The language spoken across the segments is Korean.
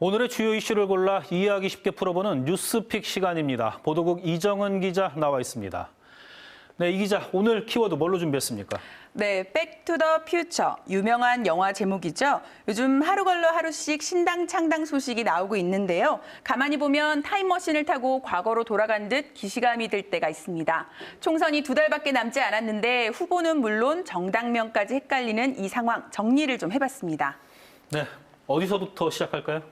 오늘의 주요 이슈를 골라 이해하기 쉽게 풀어보는 뉴스픽 시간입니다. 보도국 이정은 기자 나와 있습니다. 네, 이 기자, 오늘 키워드 뭘로 준비했습니까? 네, 백투더 퓨처, 유명한 영화 제목이죠. 요즘 하루 걸러 하루씩 신당 창당 소식이 나오고 있는데요. 가만히 보면 타임머신을 타고 과거로 돌아간 듯 기시감이 들 때가 있습니다. 총선이 2달밖에 남지 않았는데 후보는 물론 정당명까지 헷갈리는 이 상황 정리를 좀 해봤습니다. 네. 어디서부터 시작할까요?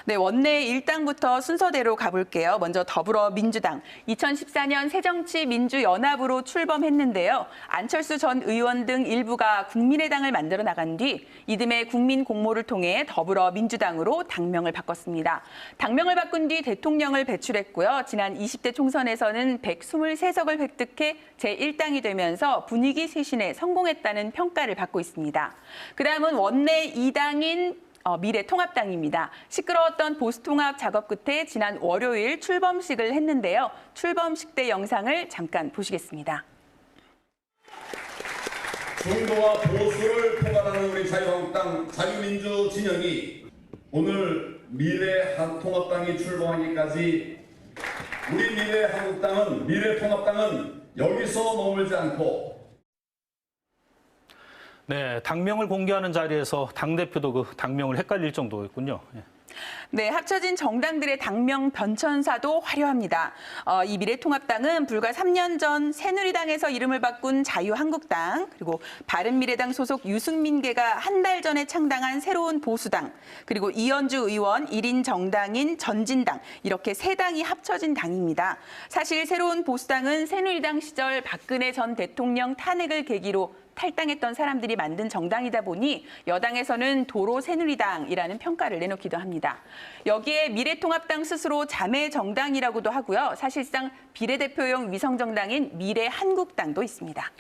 네, 원내 1당부터 순서대로 가볼게요. 먼저 더불어민주당. 2014년 새정치민주연합으로 출범했는데요. 안철수 전 의원 등 일부가 국민의당을 만들어 나간 뒤 이듬해 국민공모를 통해 더불어민주당으로 당명을 바꿨습니다. 당명을 바꾼 뒤 대통령을 배출했고요. 지난 20대 총선에서는 123석을 획득해 제1당이 되면서 분위기 쇄신에 성공했다는 평가를 받고 있습니다. 그다음은 원내 2당인 미래통합당입니다. 시끄러웠던 보수통합 작업 끝에 지난 월요일 출범식을 했는데요. 출범식 때 영상을 잠깐 보시겠습니다. 중도와 보수를 포괄하는 우리 자유한국당 자유민주 진영이 오늘 미래통합당이 출범하기까지 우리 미래통합당은 여기서 머물지 않고 네, 당명을 공개하는 자리에서 당대표도 그 당명을 헷갈릴 정도였군요. 네, 합쳐진 정당들의 당명 변천사도 화려합니다. 이 미래통합당은 불과 3년 전 새누리당에서 이름을 바꾼 자유한국당, 그리고 바른미래당 소속 유승민계가 한 달 전에 창당한 새로운 보수당, 그리고 이현주 의원 1인 정당인 전진당, 이렇게 세 당이 합쳐진 당입니다. 사실 새로운 보수당은 새누리당 시절 박근혜 전 대통령 탄핵을 계기로 탈당했던 사람들이 만든 정당이다 보니 여당에서는 도로 새누리당이라는 평가를 내놓기도 합니다. 여기에 미래통합당 스스로 자매 정당이라고도 하고요. 사실상 비례대표용 위성정당인 미래한국당도 있습니다.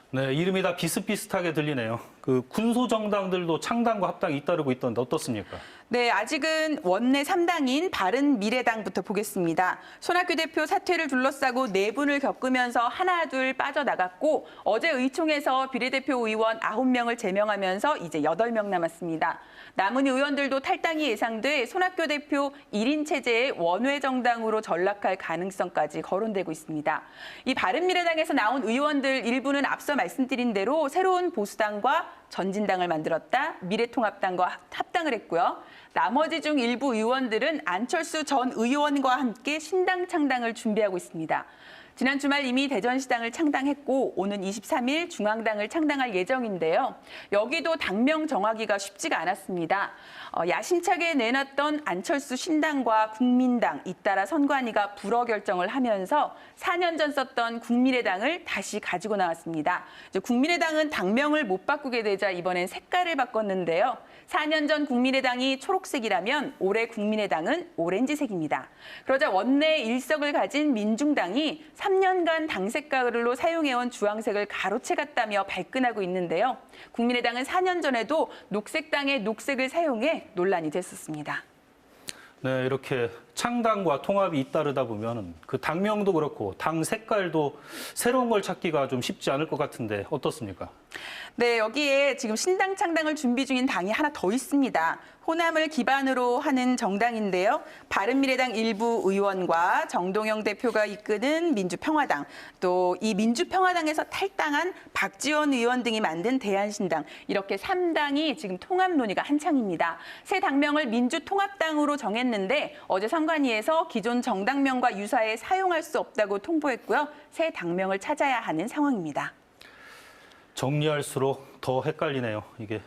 네, 이름이 다 비슷비슷하게 들리네요. 그 군소정당들도 창당과 합당이 잇따르고 있던데 어떻습니까? 네, 아직은 원내 3당인 바른미래당부터 보겠습니다. 손학규 대표 사퇴를 둘러싸고 내분을 겪으면서 하나둘 빠져나갔고 어제 의총에서 비례대표 의원 9명을 제명하면서 이제 8명 남았습니다. 남은 의원들도 탈당이 예상돼 손학규 대표 1인 체제의 원외 정당으로 전락할 가능성까지 거론되고 있습니다. 이 바른미래당에서 나온 의원들 일부는 앞서 말씀드린 대로 새로운 보수당과 전진당을 만들었다, 미래통합당과 합당을 했고요. 나머지 중 일부 의원들은 안철수 전 의원과 함께 신당 창당을 준비하고 있습니다. 지난 주말 이미 대전시당을 창당했고 오는 23일 중앙당을 창당할 예정인데요. 여기도 당명 정하기가 쉽지가 않았습니다. 야심차게 내놨던 안철수 신당과 국민당, 잇따라 선관위가 불허 결정을 하면서 4년 전 썼던 국민의당을 다시 가지고 나왔습니다. 이제 국민의당은 당명을 못 바꾸게 되자 이번엔 색깔을 바꿨는데요. 4년 전 국민의당이 초록색이라면 올해 국민의당은 오렌지색입니다. 그러자 원내 1석을 가진 민중당이 3년간 당 색깔로 사용해온 주황색을 가로채갔다며 발끈하고 있는데요. 국민의당은 4년 전에도 녹색당의 녹색을 사용해 논란이 됐었습니다. 네, 이렇게 창당과 통합이 잇따르다 보면 그 당명도 그렇고 당 색깔도 새로운 걸 찾기가 좀 쉽지 않을 것 같은데 어떻습니까? 네, 여기에 지금 신당 창당을 준비 중인 당이 하나 더 있습니다. 호남을 기반으로 하는 정당인데요. 바른미래당 일부 의원과 정동영 대표가 이끄는 민주평화당, 또 이 민주평화당에서 탈당한 박지원 의원 등이 만든 대한신당, 이렇게 3당이 지금 통합 논의가 한창입니다. 새 당명을 민주통합당으로 정했는데 어제 선관위에서 기존 정당명과 유사해 사용할 수 없다고 통보했고요. 새 당명을 찾아야 하는 상황입니다. 정리할수록 더 헷갈리네요, 이게.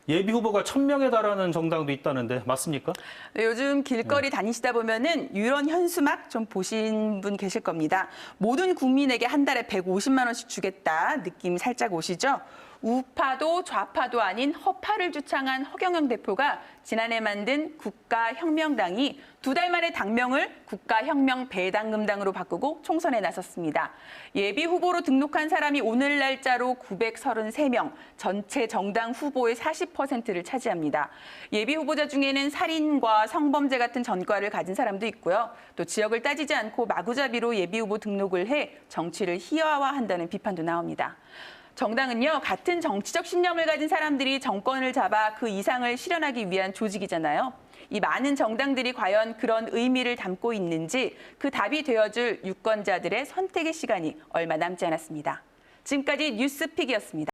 예비 후보가 1000명에 달하는 정당도 있다는데 맞습니까? 네, 요즘 길거리 다니시다 보면은 이런 현수막 좀 보신 분 계실 겁니다. 모든 국민에게 한 달에 150만 원씩 주겠다 느낌 살짝 오시죠? 우파도 좌파도 아닌 허파를 주창한 허경영 대표가 지난해 만든 국가혁명당이 2달 만에 당명을 국가혁명배당금당으로 바꾸고 총선에 나섰습니다. 예비 후보로 등록한 사람이 오늘 날짜로 933명, 전체 정당 후보의 40%를 차지합니다. 예비 후보자 중에는 살인과 성범죄 같은 전과를 가진 사람도 있고요. 또 지역을 따지지 않고 마구잡이로 예비 후보 등록을 해 정치를 희화화한다는 비판도 나옵니다. 정당은요, 같은 정치적 신념을 가진 사람들이 정권을 잡아 그 이상을 실현하기 위한 조직이잖아요. 이 많은 정당들이 과연 그런 의미를 담고 있는지 그 답이 되어줄 유권자들의 선택의 시간이 얼마 남지 않았습니다. 지금까지 뉴스픽이었습니다.